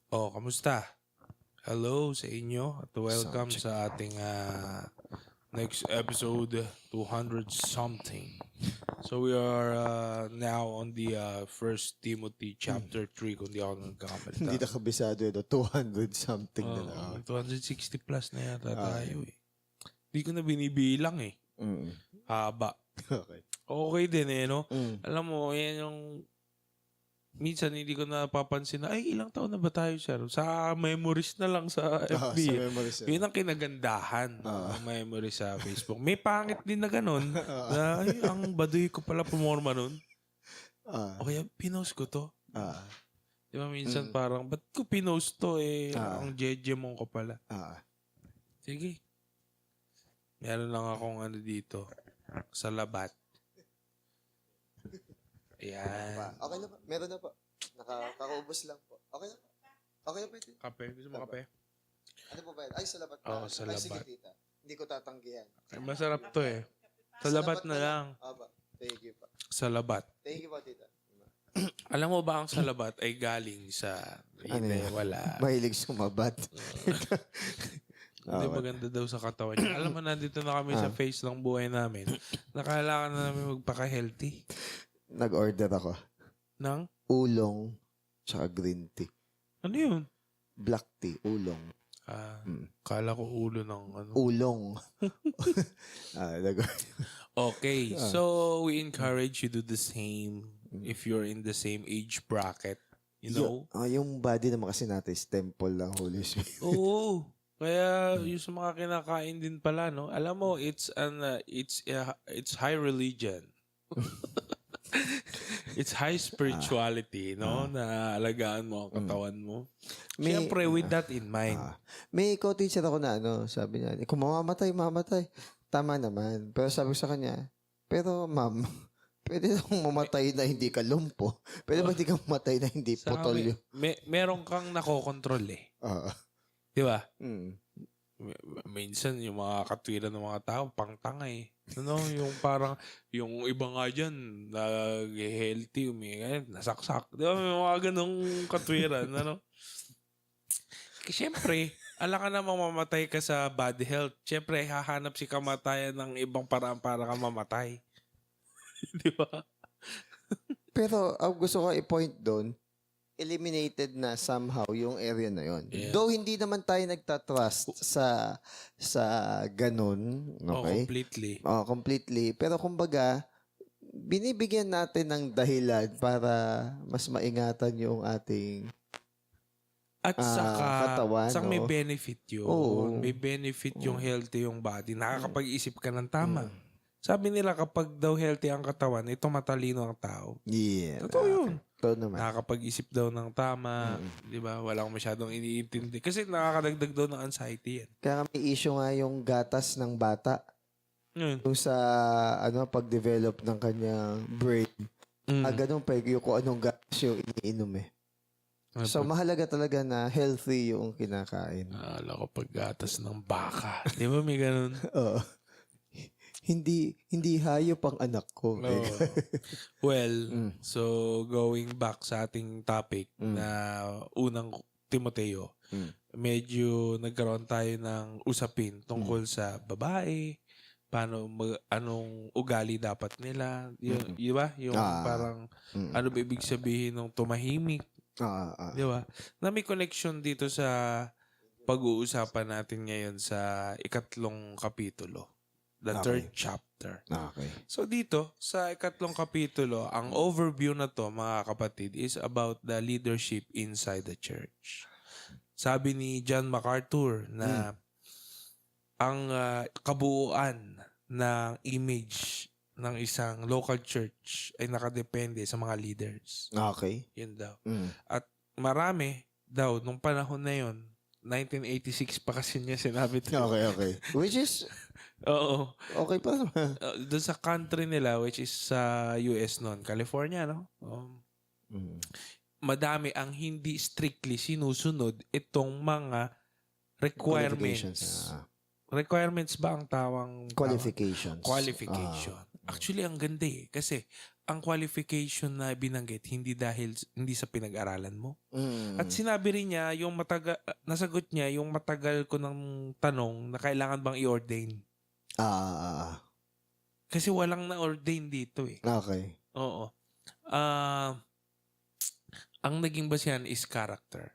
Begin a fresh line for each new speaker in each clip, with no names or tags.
Kamusta? Hello sa inyo at welcome
Soundcheck.
sa ating next episode 200 something. So we are now on the 1 Timothy chapter 3 kung di ako nagkakamali.
Hindi na kabisado ito. 200 something na lang.
260 plus na yata tayo eh. Hindi ko na binibilang eh. Haba.
Okay.
Okay din eh, no? Alam mo, yan yung minsan hindi ko napapansin na, ay, ilang taon na ba tayo, sir? Sa memories na lang sa FB.
Sa memories.
Yun ang kinagandahan ng memories sa Facebook. May pangit din na ganun. Na, ay, ang baduy ko pala pumorma nun. O kaya, pinost ko to. Di ba minsan parang, ba't ko pinost to eh? Ang jejemon ko pala. Sige. Meron lang akong ano dito. Sa labat. Ayan.
Okay na po. Meron na po. Nakakaubos lang po. Okay na po. Okay na po ito.
Kape? Gusto mo kape?
Ano po ba yan? Ay, sa labat.
Oo, sa
Ay,
labat.
sige, tita. Hindi ko tatanggihan.
Ay, masarap to eh. Sa labat na lang.
Aba. Thank you po.
Sa labat.
Thank you po, tita.
Alam mo ba ang salabat ay galing sa... Hindi, wala.
Mahilig sumabat.
Hindi maganda daw sa katawan niya. Alam mo, nandito na kami sa phase ng buhay namin. Nakailangan na namin magpaka-healthy.
Nag-order ako.
Nang?
Ulong tsaka green tea.
Ano yun?
Black tea, ulong.
Kala ko ulo ng ano.
Ulong.
Okay, so we encourage you to do the same if you're in the same age bracket. You know?
Yung body naman kasi natin is temple ng Holy Spirit.
Oo. Kaya yung sa mga kinakain din pala, no? Alam mo, it's high religion. It's high spirituality, no? Na alagaan mo ang katawan mo. Siyempre, with that in mind.
May co-teacher ako na sabi niya, kung mamamatay, mamatay. Tama naman. Pero sabi ko sa kanya, pero ma'am, pwede akong mamatay na hindi ka lumpo. Pwede ba hindi ka mamatay na hindi putol yun?
Meron kang nakokontrol eh. Di ba? Minsan, yung mga katwiran ng mga tao, pangtanga eh. Ano, yung parang, yung iba nga dyan, nag-healthy, nasaksak. Di ba? May mga ganong katwiran, ano? Siyempre, alam ka na mamamatay ka sa bad health. Siyempre, hahanap si kamatayan ng ibang paraan para ka mamatay. Di ba?
Pero gusto ko i-point doon, eliminated na somehow yung area na yon. Yeah. Though hindi naman tayo nagtatrust sa ganun, okay?
Completely.
Completely. Pero kumbaga, binibigyan natin ng dahilan para mas maingatan yung ating
at saka
katawan.
May benefit yun. May benefit yung healthy yung body. Nakakapag-isip ka ng tama. Sabi nila kapag daw healthy ang katawan, ito matalino ang tao.
Yeah.
Totoo yun.
Naman.
Nakakapag-isip daw ng tama, di ba? Walang masyadong iniintindi. Kasi nakakadagdag daw ng anxiety yan.
Kaya may issue nga yung gatas ng bata. Yung sa pag-develop ng kanyang brain. Ganun pa yung kung anong gatas yung iniinom eh. So mahalaga talaga na healthy yung kinakain.
Alam ko pag-gatas ng baka. Di ba may ganun?
Oo. Hindi hayop ang anak ko.
Well, so going back sa ating topic na unang Timoteo, medyo nagkaroon tayo ng usapin tungkol sa babae, anong ugali dapat nila, di ba? Yung parang ano ba ibig sabihin ng tumahimik, di ba? Na may connection dito sa pag-uusapan natin ngayon sa 3 kapitulo. The 3rd chapter.
Okay.
So dito, sa 3 kapitulo, ang overview na to, mga kapatid, is about the leadership inside the church. Sabi ni John MacArthur na ang kabuuan ng image ng isang local church ay nakadepende sa mga leaders.
Okay.
Yun daw. At marami daw, nung panahon na yun, 1986 pa kasi niya sinabi ito.
Okay. Which is...
Oo.
Okay pa naman.
Doon sa country nila, which is sa US noon, California, no? Madami ang hindi strictly sinusunod itong mga requirements. Requirements ba ang tawang...
Qualifications.
Qualification. Actually, ang ganda eh. Kasi ang qualification na binanggit hindi sa pinag-aralan mo. At
Mm.
sinabi rin niya, nasagot niya yung matagal ko ng tanong na kailangan bang i-ordain. Kasi walang na-ordain dito eh.
Okay.
Oo. Ang naging basihan is character.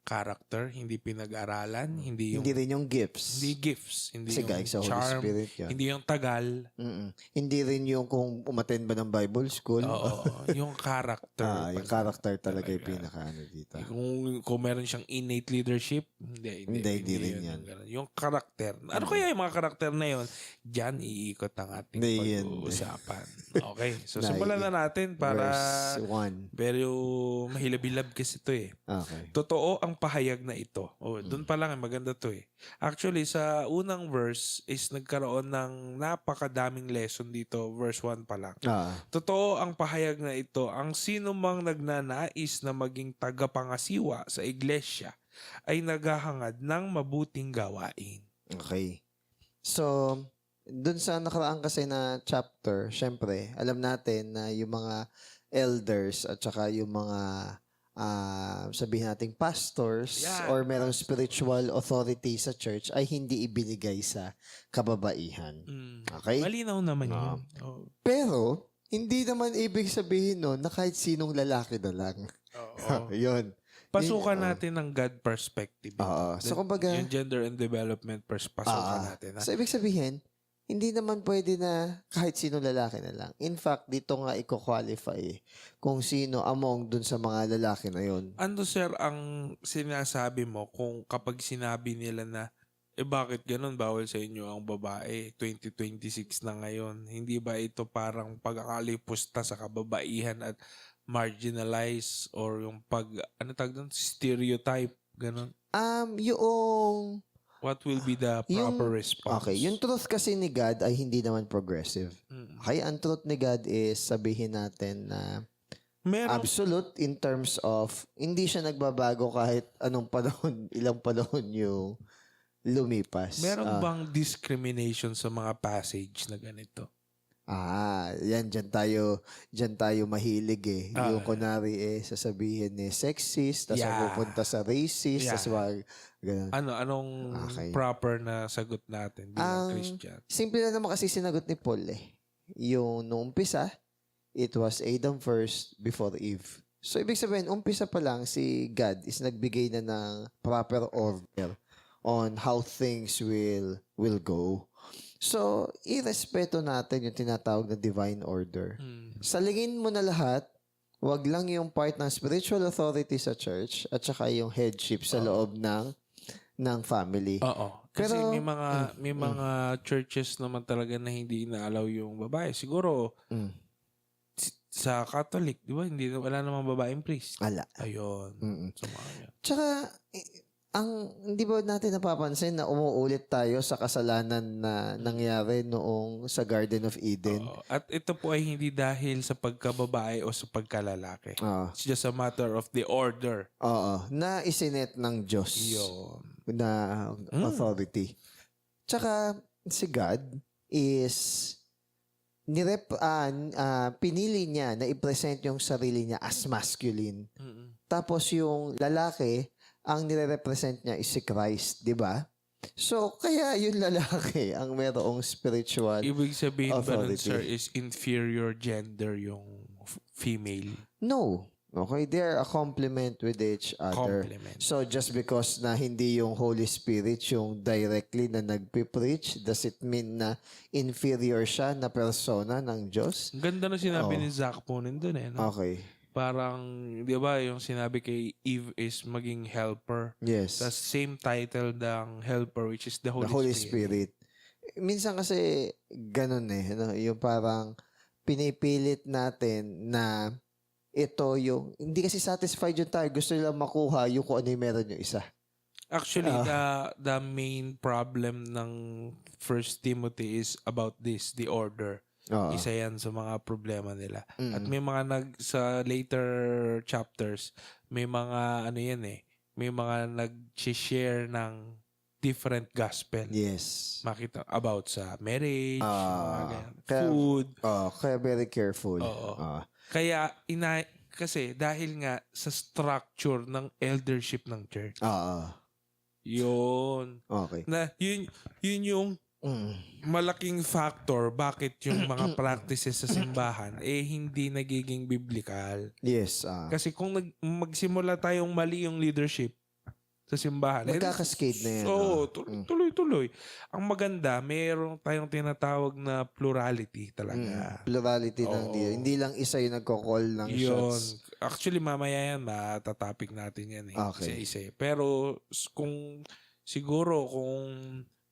Character, hindi pinag-aralan, hindi
rin yung gifts.
Hindi gifts, hindi
Kasi
yung
guys, sa Holy
charm,
Spirit yan.
hindi yung tagal.
Hindi rin yung kung umattend ba ng Bible school.
Oo, yung character.
Yung character talaga yung pinaka-ano dito.
Kung meron siyang innate leadership, hindi
rin yan.
Yung character. Ano kaya yung mga character na yun? Diyan iikot ang ating pag-uusapan. Okay, so simulan na natin para
Verse 1.
pero mahilabilab kasi ito eh.
Okay.
Totoo ang pahayag na ito. Doon pa lang maganda to eh. Actually, sa unang verse is nagkaroon ng napakadaming lesson dito. Verse 1 pa lang. Totoo ang pahayag na ito. Ang sino mang nagnanais na maging tagapangasiwa sa iglesia ay naghahangad ng mabuting gawain.
Okay. So, dun sa nakaraan kasi na chapter, syempre, alam natin na yung mga elders at saka yung mga sabihin nating pastors or merong spiritual authority sa church ay hindi ibinigay sa kababaihan. Okay?
Malinaw naman yun.
Pero, hindi naman ibig sabihin no na kahit sinong lalaki na lang. Yun.
Pasukan natin ng God perspective.
So, kumbaga,
yung gender and development pasukan natin.
So, ibig sabihin, hindi naman pwede na kahit sino lalaki na lang. In fact, dito nga i-qualify kung sino among dun sa mga lalaki na yon.
Ano sir ang sinasabi mo kung kapag sinabi nila na bakit ganun bawal sa inyo ang babae 2026 na ngayon? Hindi ba ito parang pagkakalipusta sa kababaihan at marginalize or yung stereotype ganun?
Yung
what will be the proper response?
Okay, yung truth kasi ni God ay hindi naman progressive. Okay, ang truth ni God is sabihin natin na absolute in terms of hindi siya nagbabago kahit anong panahon, ilang panahon yung lumipas.
Meron bang discrimination sa mga passage na ganito?
Yan, dyan tayo mahilig eh. Yung kunwari sasabihin sexist, tapos pupunta sa racist, tapos ganun.
Anong proper na sagot natin bilang Christian?
Simple na naman kasi sinagot ni Paul eh. Yung nung umpisa, it was Adam first before Eve. So, ibig sabihin, umpisa pa lang si God is nagbigay na ng proper order on how things will go. So, irespeto natin yung tinatawag na divine order. Salingin mo na lahat, wag lang yung part ng spiritual authority sa church at saka yung headship sa loob ng family.
Kasi may mga churches naman talaga na hindi na-allow yung babae. Siguro, sa Catholic, di ba? Wala namang babaeng priest.
Ala.
Ayun.
Tsaka, hindi ba natin napapansin na umuulit tayo sa kasalanan na nangyari noong sa Garden of Eden?
At ito po ay hindi dahil sa pagkababae o sa pagkalalaki. It's just a matter of the order.
Na isinet ng Diyos.
Yun.
Na authority. Tsaka, si God is pinili niya na i-present yung sarili niya as masculine. Tapos yung lalaki, ang nire-represent niya is si Christ, di ba? So, kaya yung lalaki ang mayroong spiritual
Ibig sabihin ba nun,
authority.
sir, is inferior gender yung female?
No. Okay, they're a complement with each other.
Complement.
So, just because na hindi yung Holy Spirit yung directly na nagpipreach, does it mean na inferior siya na persona ng Diyos?
Ang ganda na sinabi ni Zach po nandun eh. No?
Okay.
Parang, di ba, yung sinabi kay Eve is maging helper.
Yes.
The same title ng helper, which is the
Holy Spirit. Minsan kasi ganun eh. No? Yung parang pinipilit natin na ito yung, hindi kasi satisfied yung tayo. Gusto nila makuha yung kung ano yung meron yung isa.
Actually, the main problem ng 1 Timothy is about this, the order. Isa yan sa mga problema nila. At may mga sa later chapters, may mga ano yan eh, may mga nag-share ng different gospel.
Yes.
Makita about sa marriage, mga ganyan.
Kaya-
Food.
Kaya very careful.
Oo. Kaya kasi dahil nga sa structure ng eldership ng church. Yun.
Okay.
Na yun yung malaking factor bakit yung mga practices sa simbahan hindi nagiging biblical.
Yes.
Kasi kung magsimula tayong mali yung leadership sa simbahan,
magkakascade na yan.
Oo, tuloy-tuloy. Ang maganda, mayroong tayong tinatawag na plurality talaga.
Plurality ng deal. Hindi lang isa yung nagko-call ng shots.
Actually, mamaya yan, matatopic natin yan
Okay.
Isa-isa. Pero siguro kung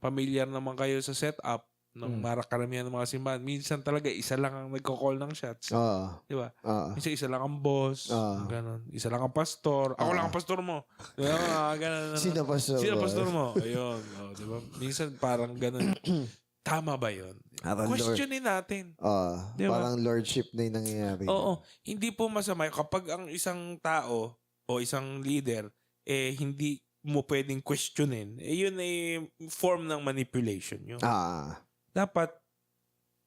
familiar naman kayo sa setup ng karamihan ng mga simbahan, minsan talaga isa lang ang nagko-call ng shots. Di ba? Minsan isa lang ang boss. Ganon. Isa lang ang pastor. Ako lang ang pastor mo. Diba? Ganon.
Sino pastor
mo? Ayun. Di ba? Minsan parang ganon. Tama ba yun? Questionin natin. Diba?
Parang lordship na yung nangyayari.
Oo. Hindi po masama. Kapag ang isang tao o isang leader, hindi mo pwedeng questionin, yun ay form ng manipulation yun. Dapat,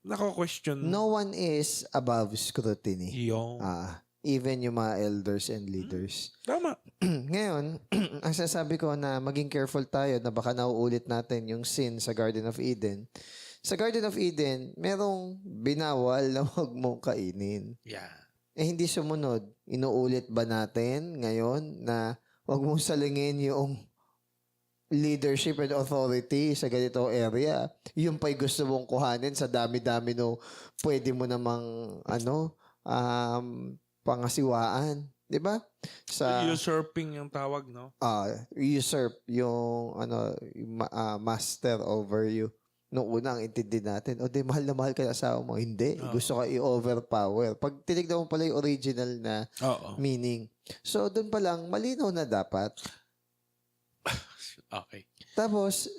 nako-question.
No one is above scrutiny.
Yung.
Even yung mga elders and leaders.
Tama.
Ngayon, ang sasabi ko na maging careful tayo na baka nauulit natin yung sin sa Garden of Eden. Sa Garden of Eden, merong binawal na huwag mong kainin.
Yeah.
Hindi sumunod. Inuulit ba natin ngayon na huwag mong salingin yung leadership and authority sa ganitong area? Yung pa'y gusto mong kuhanin sa dami-dami no pwede mo namang pangasiwaan. Di ba?
Usurping yung tawag, no?
Usurp yung master over you. Noong una, ang intindi natin, di mahal na mahal ka na asawa mo. Hindi. Gusto ka i-overpower. Pag tinignan mo pala yung original na meaning. So, doon pa lang, malinaw na dapat.
Okay.
Tapos,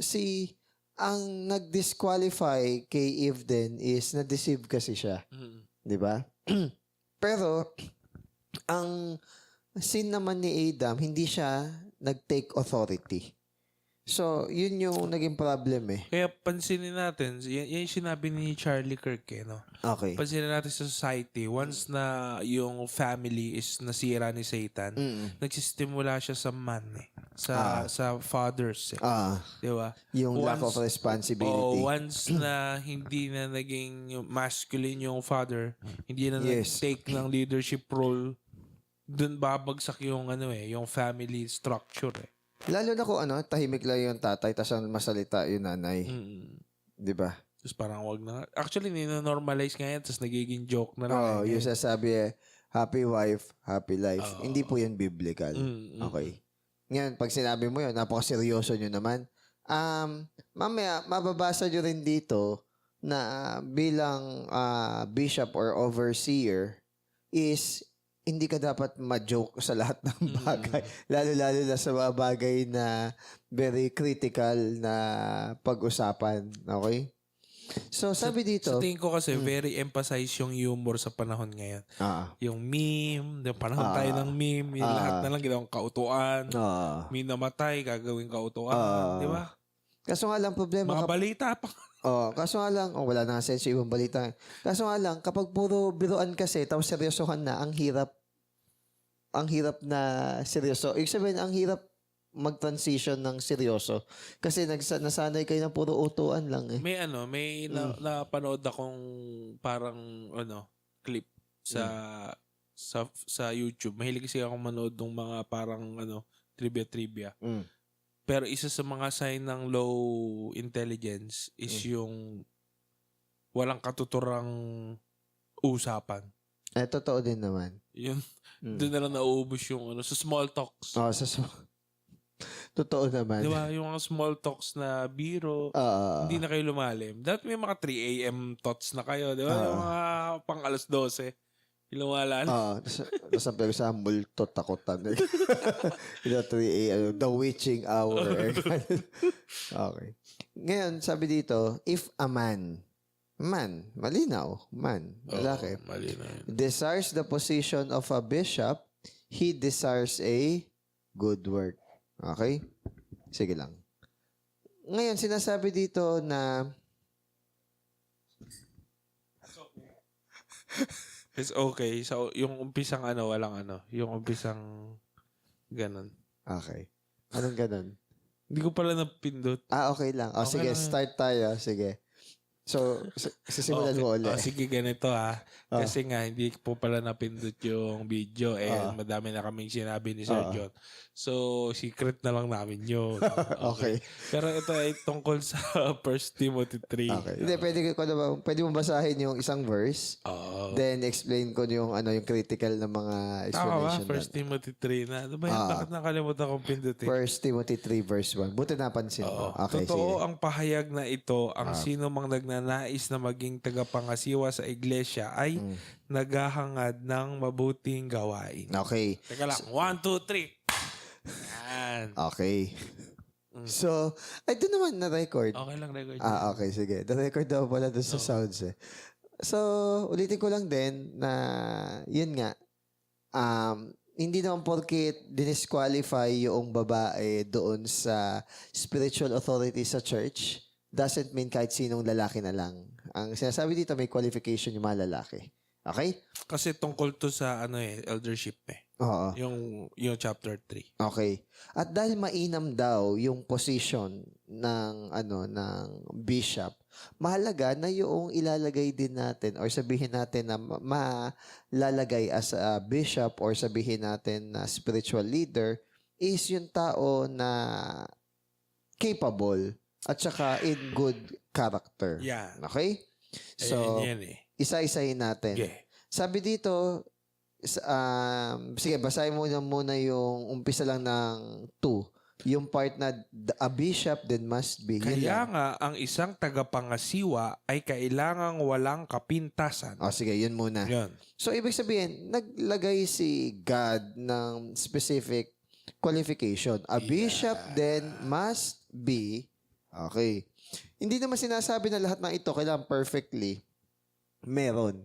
ang nag-disqualify kay Eve din is na-deceive kasi siya. Di ba? Pero, ang sin naman ni Adam, hindi siya nag-take authority. So, yun yung naging problem
Kaya pansinin natin, yan yung sinabi ni Charlie Kirk no?
Okay.
Pansinin natin sa society, once na yung family is nasira ni Satan, nagsistimula siya sa man sa fathers Di ba?
Yung lack of responsibility.
Once na hindi na naging masculine yung father, hindi na nag-take ng leadership role, dun babagsak yung yung family structure
Lalo na kung tahimik lang yung tatay tapos ang masalita yung nanay. Di ba?
Tapos parang wag na. Actually, nina-normalize nga yan tapos nagiging joke na lang.
Yung sasabi happy wife, happy life. Hindi po yun biblical. Okay. Ngayon, pag sinabi mo yun, napakaseryoso nyo naman. Mamaya, mababasa nyo rin dito na bilang bishop or overseer is hindi ka dapat ma-joke sa lahat ng bagay. Lalo-lalo na sa mga bagay na very critical na pag-usapan. Okay? So, sabi dito...
Sa tingin ko kasi, very emphasize yung humor sa panahon ngayon. Yung meme, yung panahon tayo ng meme, yung lahat na lang ginawang kautuan. May namatay, gagawing kautuan. Di ba?
Kaso nga lang problema...
Mga balita pa.
Kaso nga lang, wala na sense yung ibang balita. Kaso nga lang, kapag puro biruan kasi, tapos seryosohan na, ang hirap na seryoso. Ibig sabihin, ang hirap mag-transition ng seryoso. Kasi nasanay kayo ng puro utuan lang
May napanood akong parang clip sa YouTube. Mahilig kasi ako manood ng mga parang trivia. Pero isa sa mga sign ng low intelligence is yung walang katuturang usapan.
Totoo din naman.
Yung doon na lang nauubos yung sa small talks.
Totoo naman.
Diba? Yung mga small talks na biro, hindi na kayo lumalim. Dapat may mga 3 a.m. thoughts na kayo. Diba? Yung mga pang alas 12. Lumalan.
Tapos ang example, takutan. 3 a.m. The witching hour. Okay. Ngayon, sabi dito, if a man, malinaw, lalaki, desires the position of a bishop, he desires a good work. Okay? Sige lang. ngayon, sinasabi dito na
It's okay. So, yung umpisang walang yung umpisang ganun.
okay. Anong ganun?
Hindi ko pala napindot.
Okay lang.
Okay
Sige,
lang yan.
start tayo. Sige. So, sisimulan mo ulit.
Sige, ganito Kasi nga, hindi po pala napindot yung video. Madami na kaming sinabi ni Sir John. So, secret na lang namin yun.
Okay.
Pero ito ay tungkol sa 1 Timothy 3.
Okay. Hindi, pwede mo basahin yung isang verse. Then, explain ko yung critical na mga
Tama ba?
explanation.
1 Timothy 3 na. Ano ba yan? Bakit nakalimutan kong pindutin?
1 Timothy 3 verse 1. Buti napansin mo. Okay,
Totoo
sige.
ang pahayag na ito, ang sino mang nagnanais na maging tagapangasiwa sa iglesia ay naghahangad ng mabuting gawain.
Okay.
Teka lang. 1, 2, 3. Yan.
Okay. So, ay, doon naman na-record.
Okay lang, record.
Okay, sige. Na-record daw pala doon sa sounds eh. So, ulitin ko lang din na, yun nga, hindi naman porket dinisqualify yung babae doon sa spiritual authority sa church, doesn't mean kahit sinong lalaki na lang. Ang sinasabi dito, may qualification yung mga lalaki. Okay?
Kasi tungkol to sa eldership
Oo.
Yung chapter 3.
Okay. At dahil mainam daw yung position ng bishop, mahalaga na yung ilalagay din natin or sabihin natin na malalagay as a bishop or sabihin natin na spiritual leader is yung tao na capable at saka in good character.
Yan.
Okay? So,
yan
isa-isahin natin.
Okay.
Sabi dito, sige, basahin muna yung umpisa lang ng 2. Yung part na a bishop then must be.
Kaya nga, ang isang tagapangasiwa ay kailangang walang kapintasan.
Sige, yun muna.
Yun.
So, ibig sabihin, naglagay si God ng specific qualification. A bishop then must be. Okay. Hindi naman sinasabi na lahat ng ito kailangan perfectly meron.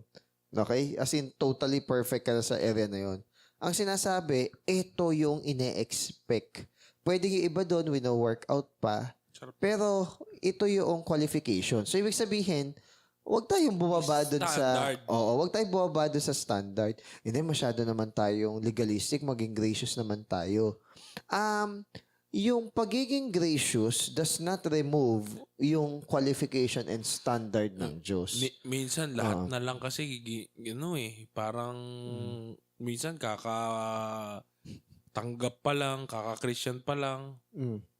Okay? As in, totally perfect ka na sa area na yon. Ang sinasabi, ito yung ine-expect. Pwede yung iba doon with no workout pa. Pero, ito yung qualification. So, ibig sabihin, huwag tayong bumaba doon sa... huwag tayong bumaba doon sa standard. Hindi, masyado naman tayong legalistic, maging gracious naman tayo. Yung pagiging gracious does not remove yung qualification and standard ng Diyos.
Minsan lahat na lang kasi parang minsan tanggap pa lang, kaka-Christian pa lang,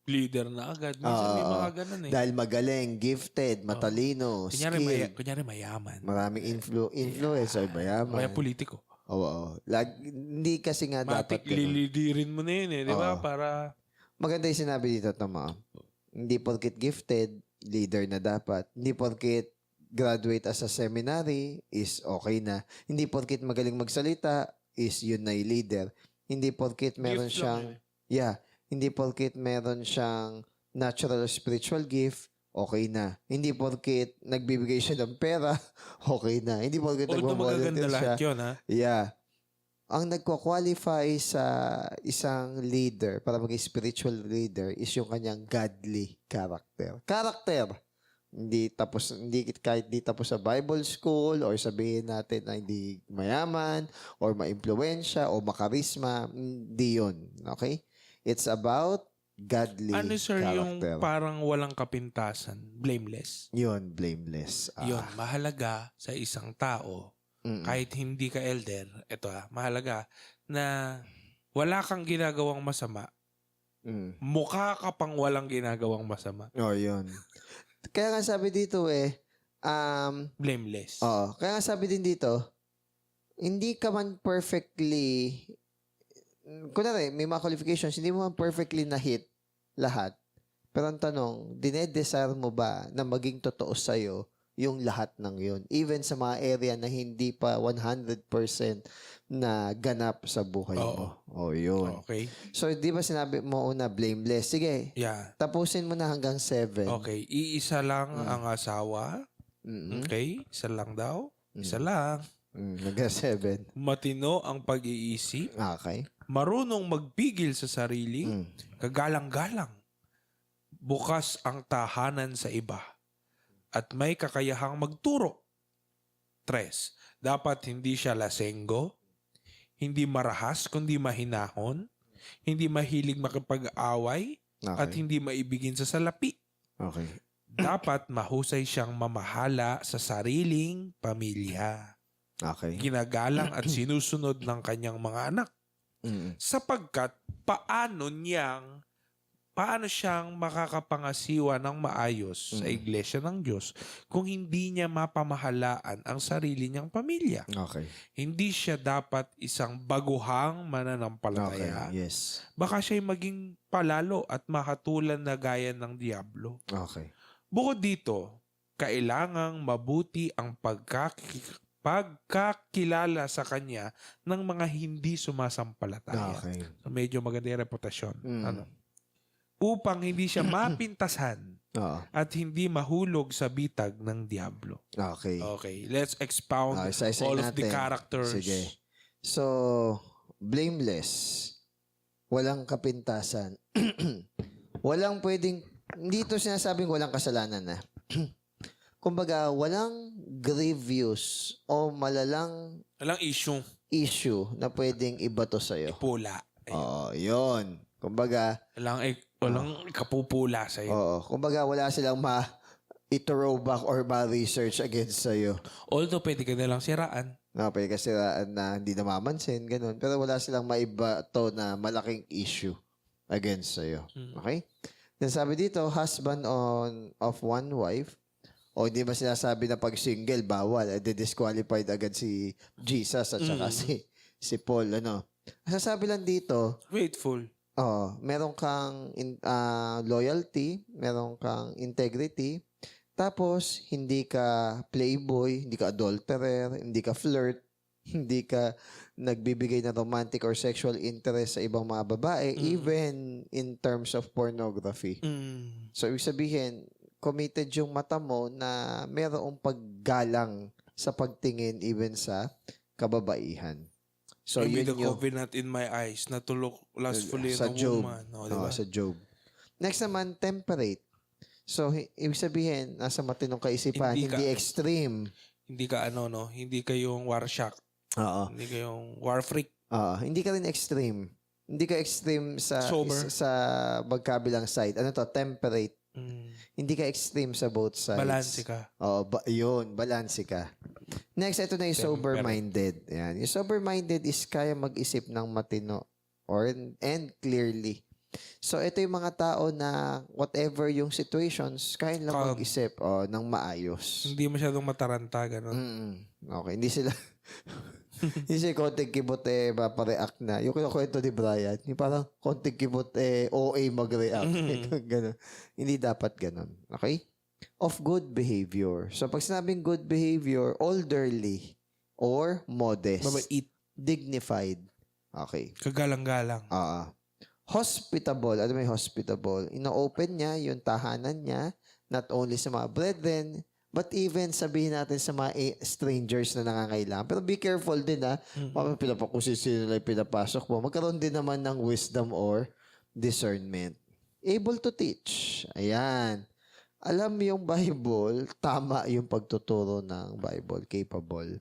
leader na agad. Minsan may mga ganun
Dahil magaling, gifted, matalino, skilled.
Kunyari mayaman.
Maraming influencer, mayaman.
Kaya politiko.
Oo. Hindi kasi nga dapat
lilidirin mo na yun di ba? Para...
Maganda yung sinabi dito, Tama. Hindi porkit gifted, leader na dapat. Hindi porkit graduate as a seminary is okay na. Hindi porkit magaling magsalita is yun na yung leader. Hindi porkit meron siyang... Hindi porkit meron siyang natural spiritual gift, okay na. Hindi porkit nagbibigay siya ng pera, okay na. Hindi porkit
nagmavolunteer siya. Lahat yun, ha?
Yeah. Ang nagko-qualify sa isang leader para maging spiritual leader is yung kanyang godly character. Character. Kahit di tapos sa Bible school or sabihin natin na hindi mayaman or maimpluwensya o makarisma, hindi yun. Okay? It's about godly
sir,
character.
Yung parang walang kapintasan? Blameless?
Yun, blameless.
Yun, mahalaga sa isang tao. Kahit hindi ka elder, mahalaga na wala kang ginagawang masama. Mukha ka pang walang ginagawang masama.
Yun. Kaya nga sabi dito
blameless.
Kaya nga sabi din dito, hindi ka man perfectly, kunwari, may mga qualifications, hindi mo man perfectly na-hit lahat. Pero ang tanong, dinedesire mo ba na maging totoo sa'yo yung lahat ng yun. Even sa mga area na hindi pa 100% na ganap sa buhay mo. Yun.
Okay.
So, di ba sinabi mo una, blameless? Sige, tapusin mo na hanggang 7.
Okay. Iisa lang ang asawa. Okay. Isa lang daw. Isa lang.
Hanggang 7.
Matino ang pag-iisip.
Okay.
Marunong magpigil sa sarili. Kagalang-galang. bukas ang tahanan sa iba, at may kakayahang magturo. 3. Dapat hindi siya lasenggo, hindi marahas kundi mahinahon, hindi mahilig makipag-away, at
Okay.
hindi maibigin sa salapi.
Okay.
Dapat mahusay siyang mamahala sa sariling pamilya.
Okay.
Ginagalang at sinusunod ng kanyang mga anak.
Mm.
Sapagkat paano siyang makakapangasiwa ng maayos sa iglesia ng Diyos kung hindi niya mapamahalaan ang sarili niyang pamilya?
Okay.
Hindi siya dapat isang baguhang
Okay.
mananampalataya.
Yes.
Baka siya'y maging palalo at mahatulan na gaya ng diablo.
Okay.
Bukod dito, kailangang mabuti ang pagkakilala sa kanya ng mga hindi sumasampalataya.
Okay.
So, medyo maganda yung reputasyon.
Mm.
Upang hindi siya mapintasan
Oo.
at hindi mahulog sa bitag ng diablo.
Okay.
Okay, let's expound
Isa-isa
all of the
natin.
characters.
Sige. So, blameless. Walang kapintasan. Walang pwedeng, hindi ito sinasabing walang kasalanan na. Kumbaga, walang grievous o malalang
Walang
issue na pwedeng ibato sa'yo.
pula.
Oo, yun. Kumbaga,
Walang kapupula sa'yo.
oo. Kumbaga, wala silang i-throwback or ma-research against sa'yo.
Although pwede ka nalang siraan.
Pwede kasi na hindi namamansin, ganun. Pero wala silang maibato na malaking issue against sa'yo. Okay? Then sabi dito, husband of one wife. O hindi ba sinasabi na pag single, bawal. Disqualified agad si Jesus at saka si Paul. Sasabi lang dito,
Faithful.
meron kang loyalty, meron kang integrity, tapos hindi ka playboy, hindi ka adulterer, hindi ka flirt, hindi ka nagbibigay ng romantic or sexual interest sa ibang mga babae, even in terms of pornography. So, ibig sabihin, committed yung mata mo na merong paggalang sa pagtingin even sa kababaihan. So,
I made
yun
a
yung
covenant in my eyes na to look lustfully
sa
in a
Job.
woman. Diba?
Sa Job. Next naman, temperate. So, ibig sabihin, nasa matinong kaisipan, hindi extreme.
Hindi ka hindi ka yung war shock.
Oo.
Hindi ka yung war freak.
Hindi ka rin extreme. Hindi ka extreme sa
Sober.
sa magkabilang side. Temperate. Hindi ka extreme sa both sides.
Balanse ka.
Yun, balanse ka. Next, ito na yung sober-minded. Yan. Yung sober-minded is kaya mag-isip ng matino and clearly. So, ito yung mga tao na whatever yung situations, kaya lang
Calm.
mag-isip ng maayos.
Hindi masyadong mataranta, gano'n.
Okay, hindi sila hindi sila konting kibot mapareact na. Yung kwento ni Brian, yung parang konting kibot OA mag-react. Ganun. Hindi dapat ganun. Okay? Of good behavior. So, pag sinabing good behavior, elderly or modest.
Mabait.
Dignified. Okay.
Kagalang-galang.
Hospitable. Ano may hospitable? Ino-open niya yung tahanan niya, not only sa mga brethren, but even sabihin natin sa mga strangers na nangangailangan. Pero be careful din kung sino lang pinapasok mo. Magkaroon din naman ng wisdom or discernment. Able to teach. Ayan. Alam yung Bible, tama yung pagtuturo ng Bible. Capable.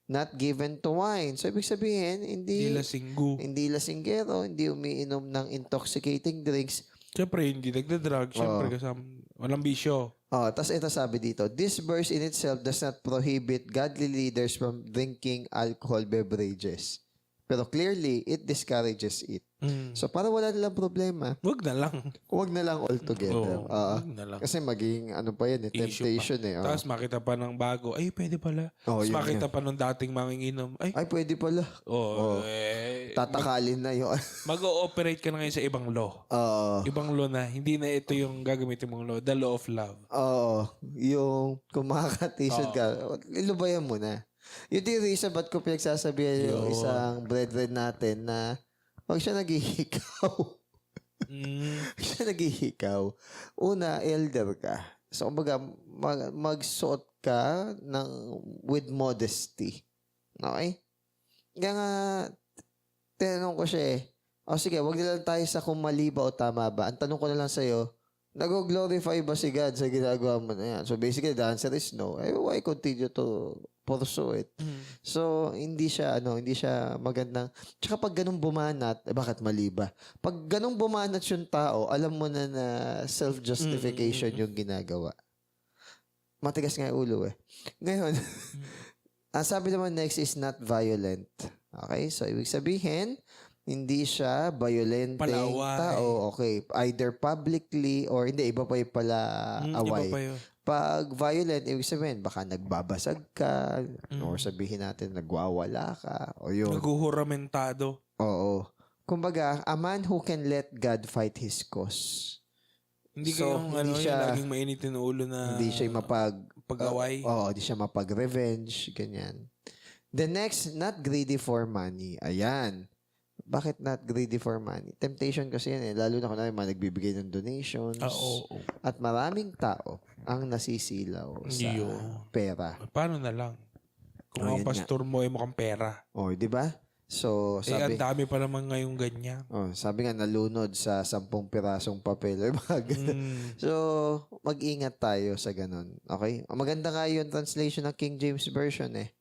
Not given to wine. So, ibig sabihin,
Hindi lasinggo.
hindi lasinggero, hindi umiinom ng intoxicating drinks.
Siyempre, hindi nagda-drug. Siyempre, kasama, walang bisyo.
Tapos ito sabi dito, this verse in itself does not prohibit godly leaders from drinking alcohol beverages. Pero clearly, it discourages it. So, para wala nilang problema,
Huwag na lang.
huwag na lang altogether.
Huwag na lang.
Kasi maging,
Issue
temptation
pa. Tapos makita pa ng bago, ay, pwede pala. Tapos
yun
makita pa nung dating manginginom, ay,
Ay, pwede pala. Tatakalin na yun.
mag-ooperate ka na ngayon sa ibang law. Ibang law na, hindi na ito yung gagamitin mong law, the law of love.
Yung kung makakatisod ka, ilubayan mo na. Yung the reason ba't ko pinagsasabihan yung isang brethren natin na huwag siya naghihikaw. Huwag siya naghihikaw. Una, elder ka. So, kumbaga, magsuot ka with modesty. Okay? Kaya nga, tinanong ko siya sige, wag na lang tayo sa kung mali ba o tama ba. Ang tanong ko na lang sa'yo, nag-glorify ba si God sa ginagawa mo na yan? So basically, the answer is no. Why continue to pursue it? So, hindi siya magandang. Tsaka pag ganun bumanat, bakit mali ba? Pag ganun bumanat yung tao, alam mo na na self-justification yung ginagawa. Matigas nga yung ulo eh. Ngayon, ang sabi naman next is not violent. Okay? So, ibig sabihin, hindi siya violenteng
Palaway.
tao. Okay. Either publicly or hindi, iba pa yung pala away.
Iba pa yun.
Pag violent, ibig sabihin, baka nagbabasag ka or sabihin natin nagwawala ka o yun.
Naguhuramentado.
Oo. Kumbaga, a man who can let God fight his cause.
Hindi
So,
kayong
hindi
yung
siya-
laging mainitin ng ulo na
Hindi siya
pag-away.
Oo, hindi siya mapag-revenge, ganyan. The next, not greedy for money. Ayan. Bakit not greedy for money? Temptation kasi yan eh. Lalo na kung mga nagbibigay ng donations.
Oo.
At maraming tao ang nasisilaw sa
Yun.
pera.
Paano na lang? Kung
Oh,
ang
yun
pastor mo ay mukhang pera.
O, di ba? So,
Ang
sabi,
dami pa naman ngayong ganyan.
sabi nga nalunod sa 10 pirasong papel. Mga ganun. So, mag-ingat tayo sa ganun. Okay? Maganda nga yung translation ng King James Version eh.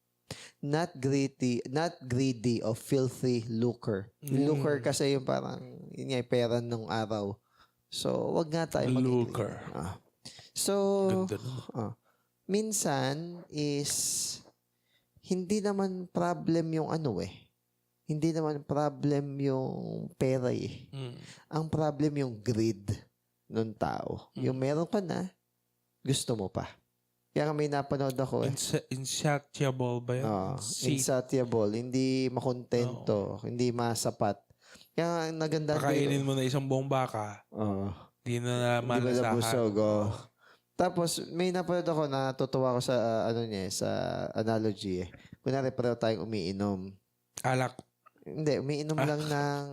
Not greedy of filthy lucre. Lucre kasi yung parang, yun nga, yung pera nung araw. So, wag nga tayo
Lucre.
So,
Ganda naman.
minsan is, hindi naman problem yung ano eh. Hindi naman problem yung pera eh. Ang problem yung greed ng tao. Yung meron ka na, gusto mo pa. Kaya may napanood ako eh.
Insatiable ba yun?
Insatiable. Hindi makontento. Hindi masapat. Kaya naganda
Pakainin mo na isang buong baka, di na
hindi
malasahan.
busog. Tapos may napanood ako, natutuwa ko sa sa analogy eh. Kunwari pareho tayong umiinom.
Alak.
Hindi, umiinom lang ng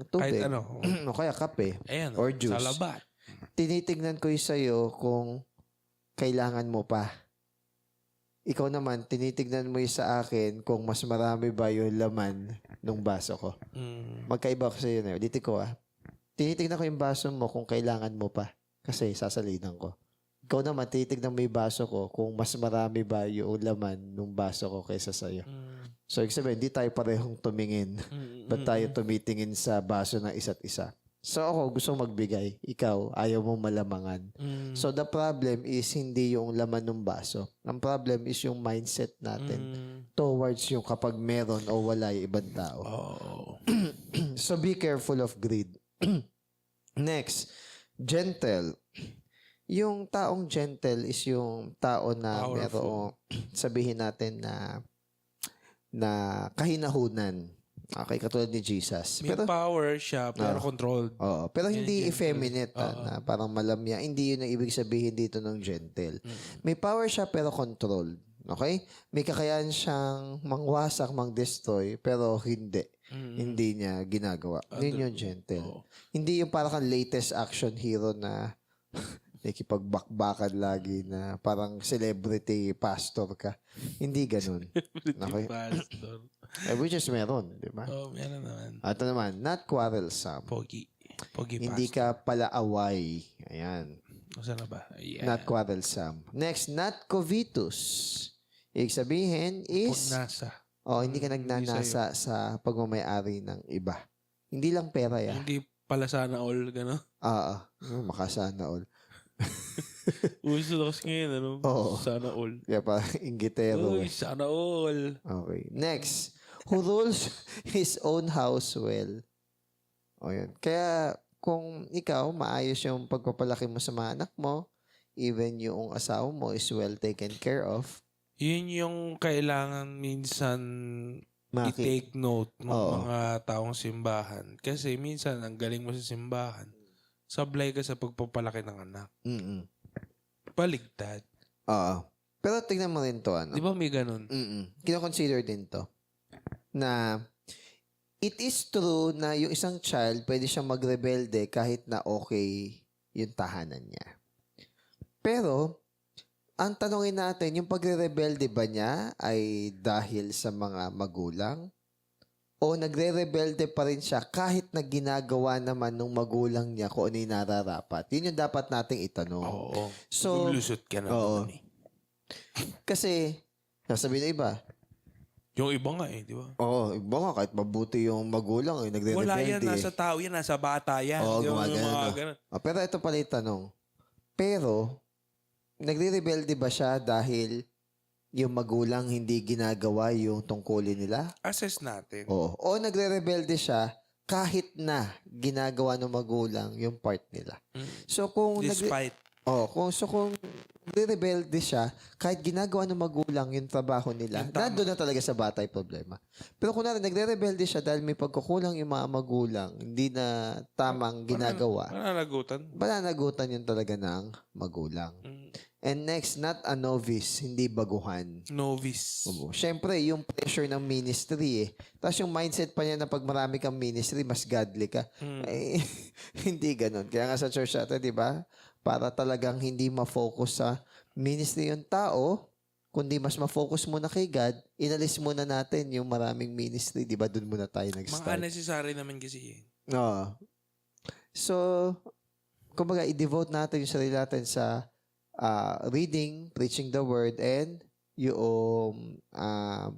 tubig.
Kahit ano.
O kaya kape.
Ayan.
Or juice.
Sa labat.
Tinitignan ko yung sa'yo kung kailangan mo pa. Ikaw naman, tinitignan mo yung sa akin kung mas marami ba yung laman ng baso ko. Magkaiba ko sa'yo na yun. Dito ko tinitignan ko yung baso mo kung kailangan mo pa. Kasi sasalinan ko. Ikaw naman, tinitignan mo yung baso ko kung mas marami ba yung laman ng baso ko kaysa sa'yo. So, ibig sabihin, hindi tayo parehong tumingin. Ba't tayo tumitingin sa baso ng isa't isa? So, ako gusto magbigay. Ikaw, ayaw mong malamangan. So, the problem is hindi yung laman ng baso. Ang problem is yung mindset natin towards yung kapag meron o wala yung ibang tao. So, be careful of greed. Next, gentle. Yung taong gentle is yung tao na merong, sabihin natin na kahinahunan. Okay, katulad ni Jesus.
May power siya, pero controlled.
Oo, pero hindi effeminate na parang malamya. Hindi yun ang ibig sabihin dito ng gentle. May power siya pero controlled. Okay? May kakayahan siyang mangwasak, mang-destroy, pero hindi. Hindi niya ginagawa. Yun yung gentle. Hindi yung parang latest action hero na nakikipagbakbakan lagi na parang celebrity pastor ka. Hindi ganun. Okay?
Pastor.
Which is meron, di ba?
Meron naman.
Ito naman, not quarrelsome.
Pogi
Hindi ka pala away. Ayan.
Saan na ba? Yeah.
Not quarrelsome. Next, not covetous. Ibig sabihin is,
Nasa.
hindi ka nagnanasa sa pagmamayari ng iba. Hindi lang pera ya.
Hindi pala sana all, gano'n.
Makasana all.
Uso na kasi ngayon, ano?
Oo.
Sana all.
Kaya pa, inggitero
Uy,
eh.
sana all.
Okay. Next, who rules his own house well. O yun. Kaya, kung ikaw, maayos yung pagpapalaki mo sa mga anak mo, even yung asawa mo is well taken care of.
Yun yung kailangan minsan i-take note ng mga taong simbahan. Kasi minsan, ang galing mo sa simbahan, sablay ka sa pagpapalaki ng anak. Baligtad.
Pero tingnan mo rin to, ano?
Di ba may ganun?
Kino-consider din to na it is true na yung isang child pwede siyang magrebelde kahit na okay yung tahanan niya. Pero, ang tanongin natin, yung pagre-rebelde ba niya ay dahil sa mga magulang o nagre-rebelde pa rin siya kahit na ginagawa naman ng magulang niya kung ano yung nararapat. Yun yung dapat nating itanong.
Oo.
So,
Lulusot ka na
oo.
naman eh.
Kasi, sasabihin na iba,
Yung iba nga eh, di ba?
oo, iba nga, kahit mabuti yung magulang, nagre-rebelde.
Wala yan, nasa tao yan, nasa bata yan.
Oo,
Yung
gumagano,
mga
no?
ganun.
Pero ito pala yung tanong. Pero, nagre-rebelde ba siya dahil yung magulang hindi ginagawa yung tungkulin nila?
Assess natin.
Oo. O nagre-rebelde siya kahit na ginagawa ng magulang yung part nila. So kung
Despite.
kung nagre-rebelde siya kahit ginagawa ng magulang yung trabaho nila,
Yung tama.
nandoon na talaga sa bata yung problema. Pero kung nagre-rebelde siya dahil may pagkukulang yung mga magulang, hindi na tamang ginagawa,
Pananagutan.
pananagutan yun talaga ng magulang. And next, not a novice, hindi baguhan.
Novice.
Oo. Siyempre, yung pressure ng ministry eh. Tapos yung mindset pa niya na pag marami kang ministry, mas godly ka. Eh, hindi ganun. Kaya nga sa church natin, di ba? Para talagang hindi ma-focus sa ministry yung tao, kundi mas ma-focus muna kay God, inalis muna natin yung maraming ministry. Di ba? Doon muna tayo
Mga
nag-start.
unnecessary naman kasi yun.
Oo. So, kumbaga, i-devote natin yung sarili natin sa reading, preaching the word, and yung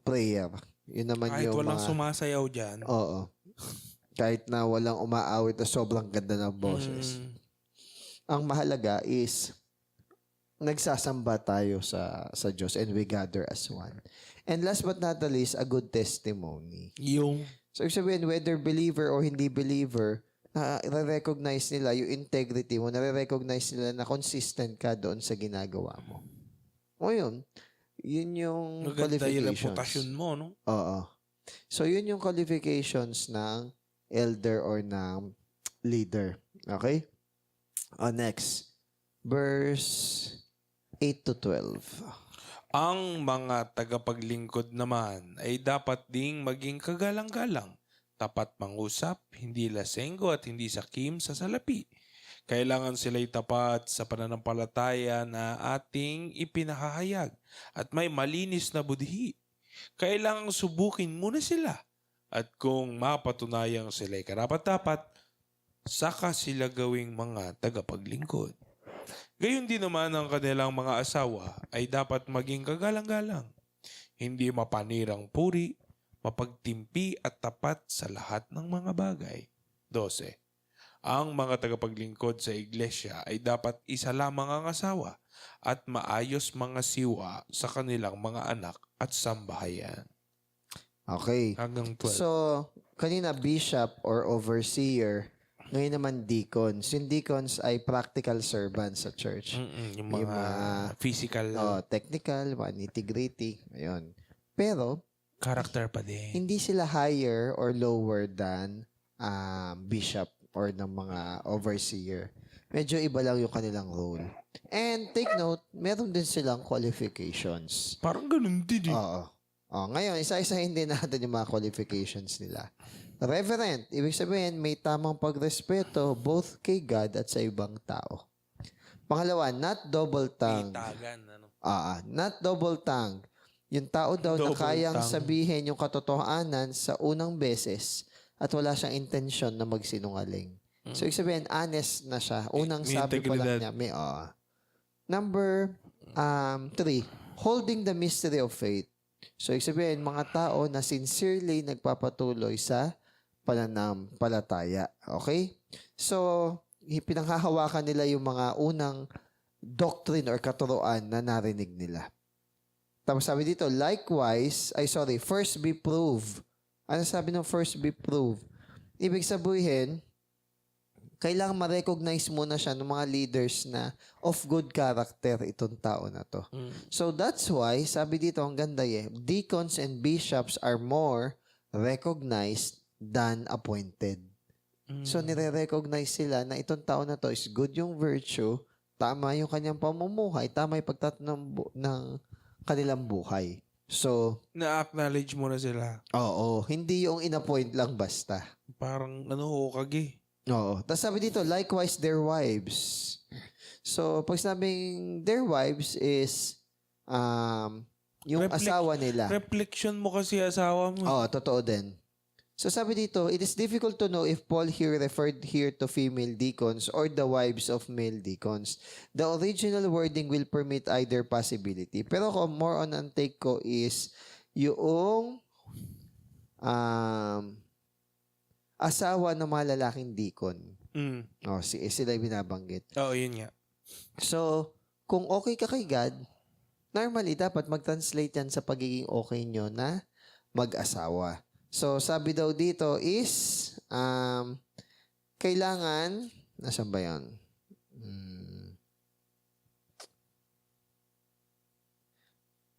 prayer. Yun naman
Kahit
yung
walang
mga...
sumasayaw dyan.
Oo. Kahit na walang umaawit na sobrang ganda ng boses. Ang mahalaga is nagsasamba tayo sa Diyos and we gather as one. And last but not the least, a good testimony.
Yung
So, ibig sabihin, whether believer or hindi believer, nare-recognize nila yung integrity mo, nare-recognize nila na consistent ka doon sa ginagawa mo. O yun yung
maganda yung
qualifications.
reputasyon mo, no?
Oo. So, yun yung qualifications ng elder or ng leader. Okay? Next. Verse 8 to 12.
Ang mga tagapaglingkod naman ay dapat ding maging kagalang-galang, tapat mangusap, hindi lasenggo at hindi sakim sa salapi. Kailangan sila'y tapat sa pananampalataya na ating ipinahahayag at may malinis na budhi. Kailangang subukin muna sila at kung mapatunayang sila'y karapat-dapat, saka sila gawing mga tagapaglingkod. Gayon din naman ang kanilang mga asawa ay dapat maging kagalang-galang, hindi mapanirang puri, mapagtimpi at tapat sa lahat ng mga bagay. 12. Ang mga tagapaglingkod sa iglesia ay dapat isa lamang ang asawa at maayos mga siwa sa kanilang mga anak at sambahayan.
Okay.
Hanggang 12.
So, kanina bishop or overseer, ngayon naman deacons. Yung deacons ay practical servants sa church.
Yung mga physical
Technical, mga nitty-gritty. Ayun. Pero,
character pa din.
hindi sila higher or lower than bishop or ng mga overseer. Medyo iba lang yung kanilang role. And take note, meron din silang qualifications.
Parang ganun din eh.
Oo. Ngayon, isa-isahin din natin yung mga qualifications nila. Reverent, ibig sabihin, may tamang pagrespeto both kay God at sa ibang tao. Pangalawa, not double-tongued.
Itagan, ano?
Not double-tongued. Yung tao daw na kayang sabihin yung katotohanan sa unang beses at wala siyang intensyon na magsinungaling. So, ibig sabihin, honest na siya. Unang
May
sabi pa lang
integridad.
niya, Number 3, holding the mystery of faith. So, ibig sabihin, mga tao na sincerely nagpapatuloy sa pananampalataya. Okay? So, pinanghahawakan nila yung mga unang doctrine or katuruan na narinig nila. Tapos sabi dito, first be proved. Ano sabi ng first be proved? Ibig sabihin, kailangan ma-recognize muna siya ng mga leaders na of good character itong tao na to. So that's why, sabi dito, ang ganda deacons and bishops are more recognized than appointed. So nire-recognize sila na itong tao na to is good yung virtue, tama yung kanyang pamumuhay, tama yung pagtatanong ng kanilang buhay. So,
Na-acknowledge mo na sila.
oo, hindi yung in-appoint lang basta.
Parang hukag.
Oo. Tapos sabi dito, likewise their wives. So, pag sabing their wives is yung asawa nila.
Reflection mo kasi asawa mo.
Oo, totoo din. So sabi dito, it is difficult to know if Paul here referred here to female deacons or the wives of male deacons. The original wording will permit either possibility. Pero kung more on ang take ko is yung asawa ng mga lalaking deacon. Oh, sila yung binabanggit.
Oo, yun nga.
So, kung okay ka kay God, normally dapat mag-translate yan sa pagiging okay nyo na mag-asawa. So, sabi daw dito is, kailangan, nasan ba yan?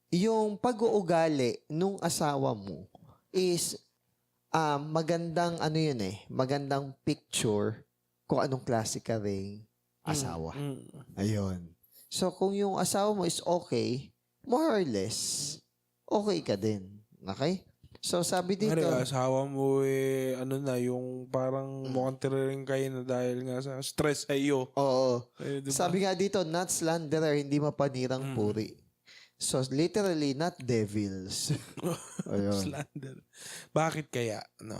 Yung pag-uugali nung asawa mo is, magandang magandang picture kung anong klase ka ring asawa. Ayun. So, kung yung asawa mo is okay, more or less, okay ka din. Okay? So, sabi dito...
Asawa mo yung parang mukhang tiriring kayo na dahil nga sa stress sa iyo.
Oo.
Diba?
Sabi nga dito, not slanderer, hindi mapanirang puri. So, literally, not devils. Ayun.
Slander. Bakit kaya? No?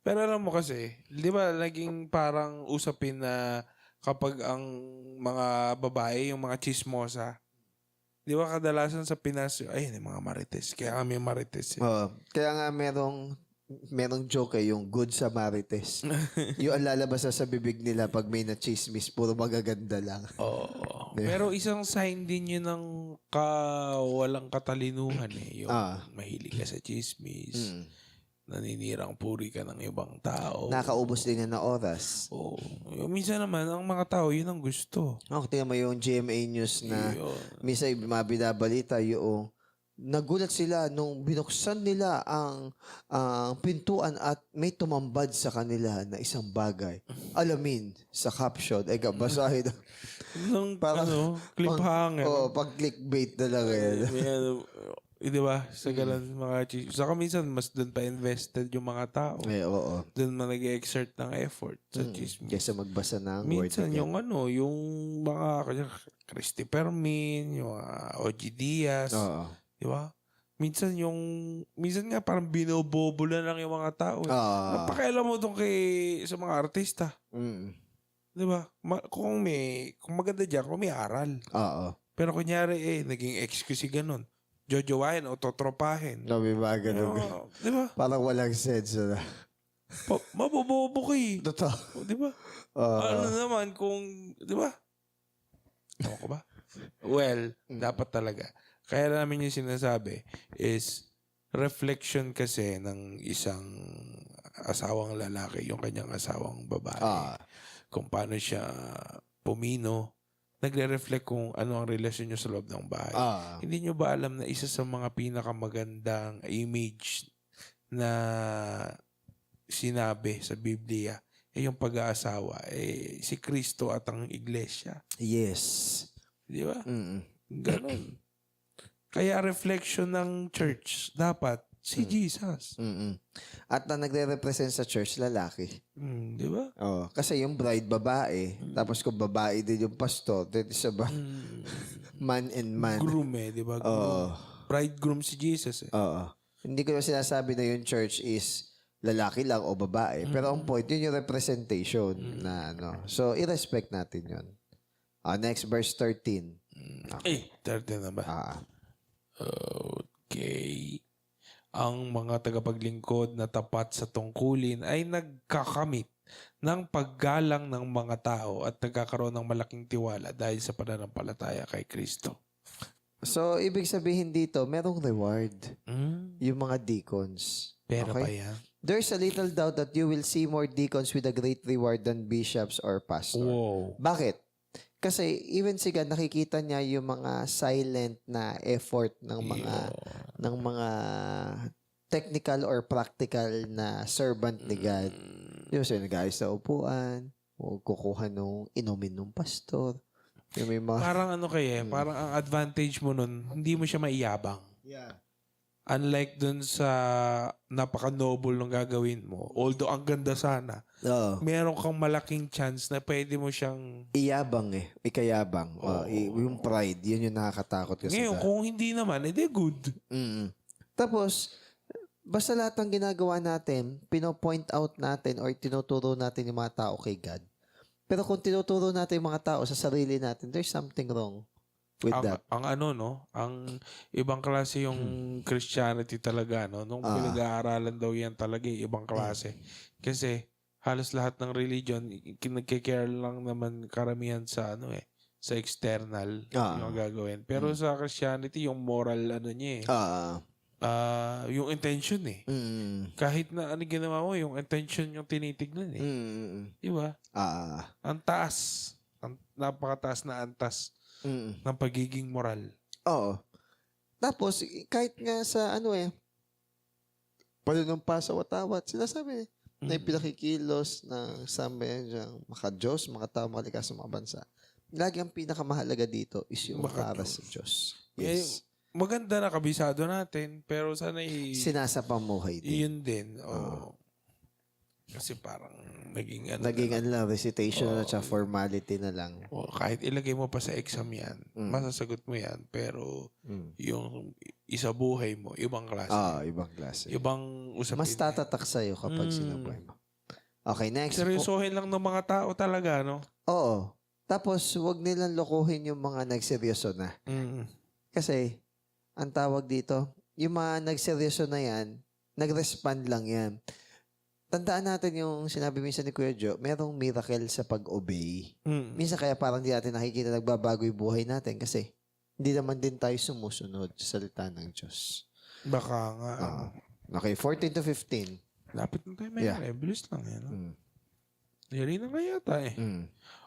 Pero alam mo kasi, di ba naging parang usapin na kapag ang mga babae, yung mga chismosa, di ba kadalasan sa Pinas, ay, yung mga marites. Kaya kami marites.
Kaya nga merong joke yung good sa marites. Yung ang lalabas sa bibig nila pag may na-chismis, puro magaganda lang.
Oo. Pero isang sign din yun ng walang katalinuhan eh. Yung mahilig ka sa chismis. Naninirang puri ka ng ibang tao.
Nakaubos din yan na oras.
Oo. Minsan naman, ang mga tao, yun ang gusto.
Tingnan mo yung GMA News na minsan mabinabalita yung nagulat sila nung binuksan nila ang pintuan at may tumambad sa kanila na isang bagay. Alamin sa caption. Basahin.
Parang, cliffhanger.
Pag clickbait na lang
di ba? Sa ganun mga saka minsan mas doon pa invested yung mga tao.
Oo.
Doon man nag-exert ng effort sa chismis.
Kesa magbasa ng
minsan
word.
Yung yung mga Christy Permin, yung OG Diaz. Di ba? Minsan nga parang binobobo lang yung mga tao. Napakailan mo doon sa mga artista. Di ba? Kung maganda dyan, kung may aral. Pero kunyari naging excuse ganun. Jojowain o totropahin.
May mga ganun.
Di ba?
Parang walang sense na.
Mabobobo ka eh.
Totoo.
Di ba? Ano naman kung, di ba? Ano ko ba? Well, dapat talaga. Kaya namin yung sinasabi is reflection kasi ng isang asawang lalaki, yung kanyang asawang babae. Kung paano siya pumino, nagre-reflect kung ano ang relasyon nyo sa loob ng bahay. Hindi nyo ba alam na isa sa mga pinakamagandang image na sinabi sa Biblia yung pag-aasawa si Kristo at ang iglesia?
Yes.
Di ba? Ganon. Kaya reflection ng church dapat si Jesus.
At na nagre-represent sa church, lalaki.
Di ba?
Kasi yung bride, babae. Tapos kung babae din yung pastor, then isa ba? Man and man.
Groom di ba? Bridegroom si Jesus
Hindi ko na sinasabi na yung church is lalaki lang o babae. Pero ang point, yun yung representation na So, i-respect natin yun. Next, verse 13.
Okay. 13 na ba? Okay. Ang mga tagapaglingkod na tapat sa tungkulin ay nagkakamit ng paggalang ng mga tao at nagkakaroon ng malaking tiwala dahil sa pananampalataya kay Kristo.
So, ibig sabihin dito, merong reward yung mga deacons.
Pera pa yan?
There's a little doubt that you will see more deacons with a great reward than bishops or pastor.
Wow.
Bakit? Kasi even si God, nakikita niya yung mga silent na effort ng mga technical or practical na servant ni God. Yung sila nag-ayos sa upuan, o kukuha nung inumin ng pastor. Yung may mga...
Parang parang ang advantage mo nun, hindi mo siya maiyabang.
Yeah.
Unlike dun sa napaka-noble ng gagawin mo, although ang ganda sana, meron kang malaking chance na pwede mo siyang...
Iyabang ikayabang. Yung pride, yun yung nakakatakot kasi.
Ngayon, kung hindi naman, edi good.
Tapos, basta lahat ng ginagawa natin, pino-point out natin or tinuturo natin yung mga tao kay God. Pero kung tinuturo natin yung mga tao sa sarili natin, there's something wrong with that.
Ang ibang klase yung Christianity talaga, no? Nung pinag-aaralan daw yan talaga, ibang klase. Kasi halos lahat ng religion, nagkikare lang naman karamihan sa sa external yung gagawin. Pero sa Christianity, yung moral niya yung intention Kahit na ginawa mo, yung intention yung tinitignan Di ba? Ang taas. Napakataas na antas ng pagiging moral.
Oo. Tapos, kahit nga sa panunumpa sa watawat, sinasabi na yung pinakikilos ng sabi diyang maka-Diyos, mga tao, makalikas sa mga bansa. Lagi ang pinakamahalaga dito is yung para sa Diyos. Yes.
Maganda na kabisado natin, pero sana
sinasapamuhay din.
Yun din. Kasi parang naging
recitation na siya, formality na lang.
Kahit ilagay mo pa sa exam yan, masasagot mo yan, pero yung isa buhay mo, ibang klase.
Ibang klase.
Ibang usapin.
Mas tatatak sa'yo kapag sinabuhay mo. Okay, next.
Seryosohin lang ng mga tao talaga, no?
Oo. Tapos, huwag nilang lokohin yung mga nagseryoso na. Kasi, ang tawag dito, yung mga nagseryoso na yan, nag-respond lang yan. Tandaan natin yung sinabi minsan ni Kuya Joe, merong miracle sa pag-obey. Minsan kaya parang di natin nakikita nagbabago yung buhay natin kasi hindi naman din tayo sumusunod sa salita ng Diyos.
Baka nga.
Okay, 14 to 15.
Lapit na tayo may bilis lang yan. Yari na kaya tayo.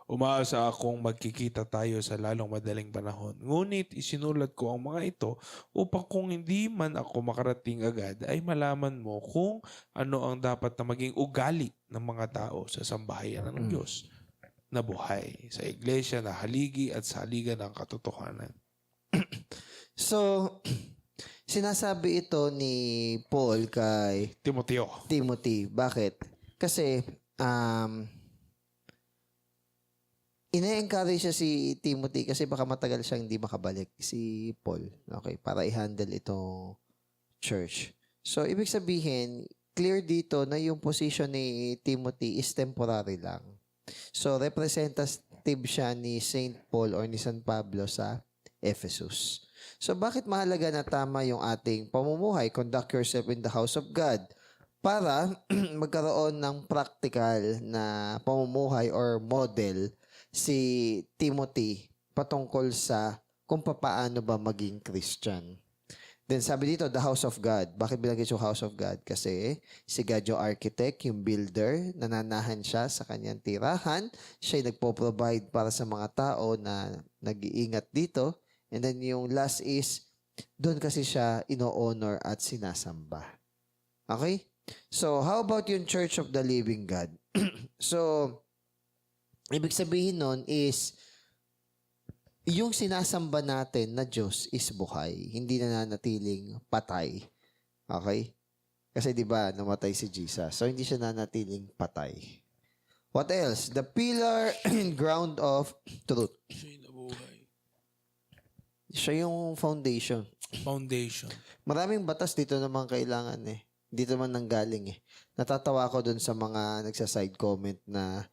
Umaasa akong magkikita tayo sa lalong madaling panahon. Ngunit isinulat ko ang mga ito upang kung hindi man ako makarating agad ay malaman mo kung ano ang dapat na maging ugali ng mga tao sa sambahayan ng Diyos na buhay, sa iglesia na haligi at sa haligan ng katotohanan.
So, sinasabi ito ni Paul kay Timothy. Bakit? Kasi, ina-encourage siya si Timothy kasi baka matagal siyang hindi makabalik si Paul. Okay, para i-handle itong church. So, ibig sabihin, clear dito na yung position ni Timothy is temporary lang. So, representative siya ni Saint Paul or ni San Pablo sa Ephesus. So, bakit mahalaga na tama yung ating pamumuhay? Conduct yourself in the house of God para magkaroon ng practical na pamumuhay or model si Timothy patungkol sa kung paano ba maging Christian. Then sabi dito, the house of God. Bakit binanggit yung house of God? Kasi si God yung architect, yung builder, nananahan siya sa kanyang tirahan. Siya nagpo-provide para sa mga tao na nag-iingat dito. And then yung last is, doon kasi siya ino-honor at sinasamba. Okay? So, how about yung Church of the Living God? So, ibig sabihin nun is, yung sinasamba natin na Diyos is buhay. Hindi na nanatiling patay. Okay? Kasi di ba namatay si Jesus. So, hindi siya nanatiling patay. What else? The pillar and ground of truth. Siya yung foundation. Maraming batas dito naman kailangan Dito naman nanggaling Natatawa ko dun sa mga nagsaside comment na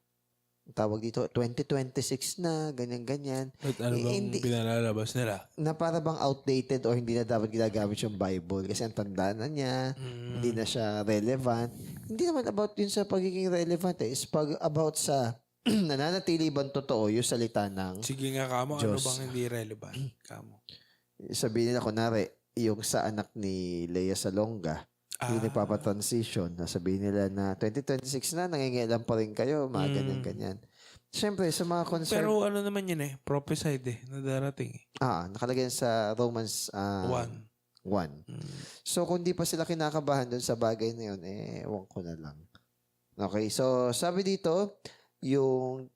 tawag dito, 2026 na, ganyan-ganyan.
At ano bang pinalalabas nila?
Na para bang outdated o hindi na dapat ginagamit yung Bible kasi ang tanda na niya, hindi na siya relevant. Hindi naman about yun sa pagiging relevant It's about sa nananatili bang totoo yung salita ng
Sige nga kamo,
Diyos.
Ano bang hindi relevant? Kamo.
Sabihin nila, kunwari, yung sa anak ni Lea Salonga, yung nagpapatransition, sabihin nila na 2026 na, nangingialam pa rin kayo, mga ganyan-ganyan. Siyempre, sa mga concern...
Pero ano naman yun prophesied na darating
nakalagay sa Romans 1. So, kung di pa sila kinakabahan doon sa bagay na yun, ewan ko na lang. Okay, so sabi dito, yung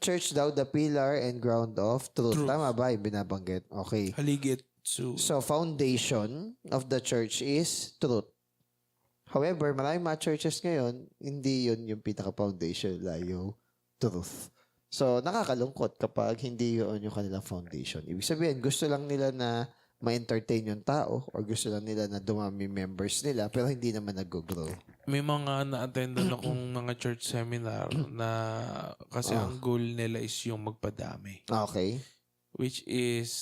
church daw, the pillar and ground of truth. Tama ba yung binabanggit? Okay.
Haligit.
So, foundation of the church is truth. However, maraming mga churches ngayon, hindi yun yung pinaka-foundation nila, yung truth. So, nakakalungkot kapag hindi yun yung kanilang foundation. Ibig sabihin, gusto lang nila na ma-entertain yung tao or gusto lang nila na dumami members nila pero hindi naman nag-grow.
May mga na-attendan akong mga church seminar na kasi ang goal nila is yung magpadami.
Okay.
Which is,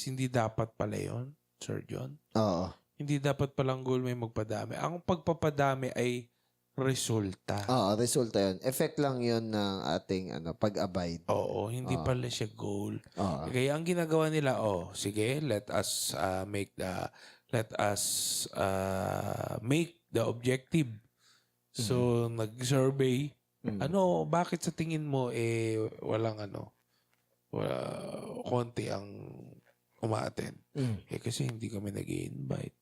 hindi dapat pala yun, Sir John.
Oo.
Hindi dapat palang goal may magpadami. Ang pagpapadami ay resulta.
Oo, resulta yun. Effect lang yun ng ating pag-abide.
Oo, hindi pala siya goal.
Oo.
Kaya ang ginagawa nila, sige, let us make the objective. So, nag-survey. Bakit sa tingin mo walang konti ang umaattend? Kasi hindi kami nag-i-invite.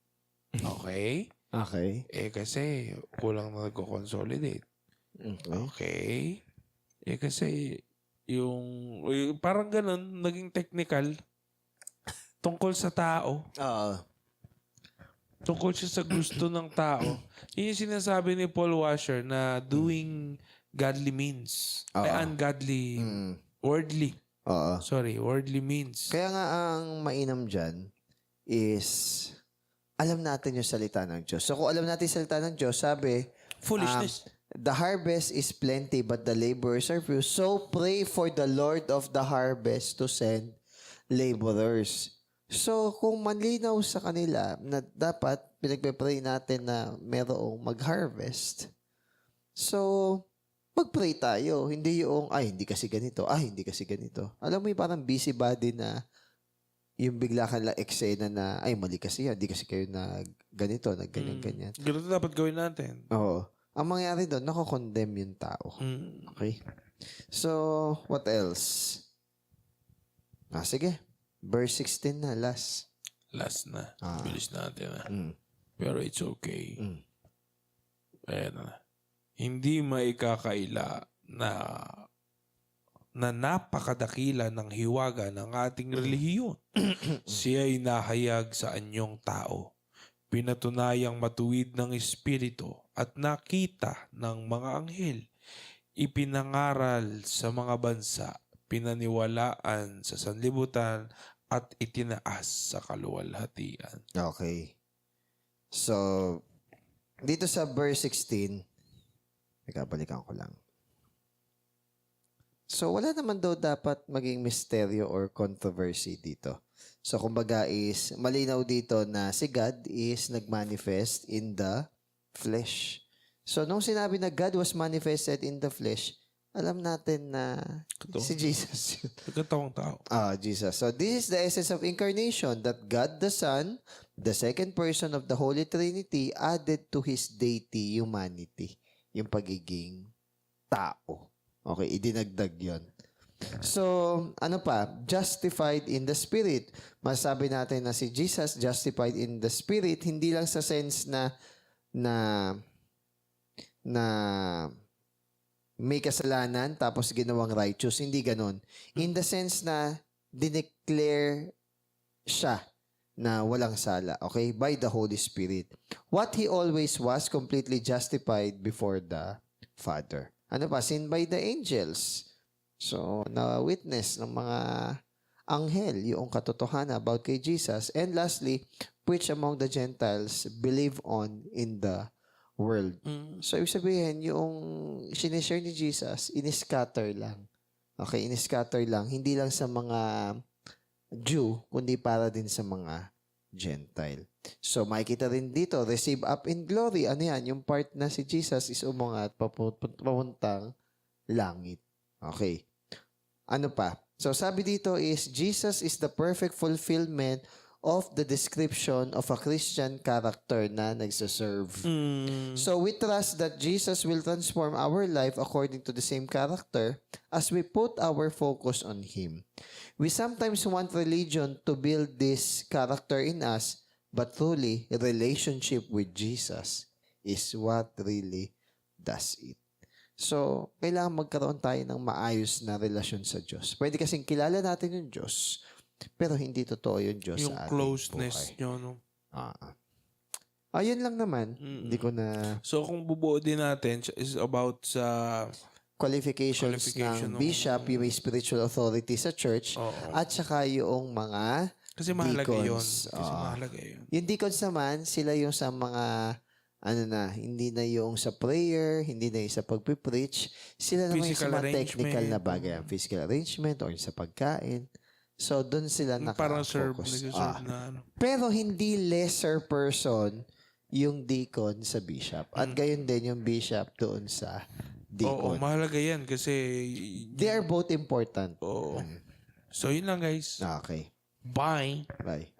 Okay?
Okay.
Kasi kulang na nagko-consolidate. Okay. Kasi yung parang ganun, naging technical tungkol sa tao.
Oo.
Tungkol siya sa gusto ng tao. Yun yung sinasabi ni Paul Washer na doing godly means. Ungodly. Worldly.
Oo.
Sorry, worldly means.
Kaya nga ang mainam dyan is alam natin yung salita ng Diyos. So kung alam natin yung salita ng Diyos, sabi,
Foolishness.
the harvest is plenty but the laborers are few. So pray for the Lord of the harvest to send laborers. So kung malinaw sa kanila na dapat pinagpe-pray natin na merong mag-harvest. So mag-pray tayo. Hindi yung, hindi kasi ganito. Hindi kasi ganito. Alam mo yung parang busybody na yung bigla ka lang eksena na, mali kasi yan. Di kasi kayo ganito, ganyan-ganyan.
Ganito dapat gawin natin.
Oo. Ang mangyari doon, nako-condemn yung tao. Okay? So, what else? Sige. Verse 16 na, last.
Last na. Bilis natin na. Pero it's okay. Ayan na. Hindi maikakaila na napakadakila ng hiwaga ng ating relihiyon. Siya'y nahayag sa anyong tao. Pinatunayang matuwid ng espiritu at nakita ng mga anghel. Ipinangaral sa mga bansa, pinaniwalaan sa sanlibutan at itinaas sa kaluwalhatian.
Okay. So, dito sa verse 16, balikan ko lang. So, wala naman daw dapat maging misteryo or controversy dito. So, kumbaga is, malinaw dito na si God is nagmanifest in the flesh. So, nung sinabi na God was manifested in the flesh, alam natin na si Jesus.
Nagkatawang tao.
Jesus. So, this is the essence of incarnation, that God the Son, the second person of the Holy Trinity, added to His deity humanity. Yung pagiging tao. Okay, idinagdag yon. So, justified in the Spirit. Masabi natin na si Jesus justified in the Spirit, hindi lang sa sense na may kasalanan tapos ginawang righteous. Hindi ganon. In the sense na dineclare siya na walang sala. Okay? By the Holy Spirit. What He always was, completely justified before the Father. Seen by the angels. So, na-witness ng mga anghel yung katotohanan about kay Jesus. And lastly, which among the Gentiles believe on in the world. So, ibig sabihin, yung sinishare ni Jesus, in-scatter lang. Okay, in-scatter lang. Hindi lang sa mga Jew, kundi para din sa mga Gentile. So, makikita rin dito, receive up in glory. Ano yan? Yung part na si Jesus is umangat papuntang langit. Okay. Ano pa? So, sabi dito is, Jesus is the perfect fulfillment of the description of a Christian character na nagsaserve. So, we trust that Jesus will transform our life according to the same character as we put our focus on Him. We sometimes want religion to build this character in us, but truly, relationship with Jesus is what really does it. So, kailangan magkaroon tayo ng maayos na relasyon sa Diyos. Pwede kasing kilala natin yung Diyos, pero hindi totoo yung Diyos
yung
sa ating
closeness
buhay.
nyo, no?
Ayun lang naman. Hindi ko na...
So, kung bubuo din natin, is about sa...
qualifications ng bishop, yung may spiritual authority sa church, at saka yung mga
Kasi mahalaga yun.
deacons.
Kasi mahalaga yun.
Yung deacons naman, sila yung sa mga hindi na yung sa prayer, hindi na yung sa pagpipreach. Sila naman yung sa mga technical na bagay. Physical arrangement or sa pagkain. So, doon sila
parang serve
naka-focus.
na ano.
Pero hindi lesser person yung deacon sa bishop. At gayon din yung bishop doon sa
Oo,
deacon.
mahalaga yan kasi...
They are both important.
Oo. So, yun lang guys.
Okay.
Bye.
Bye.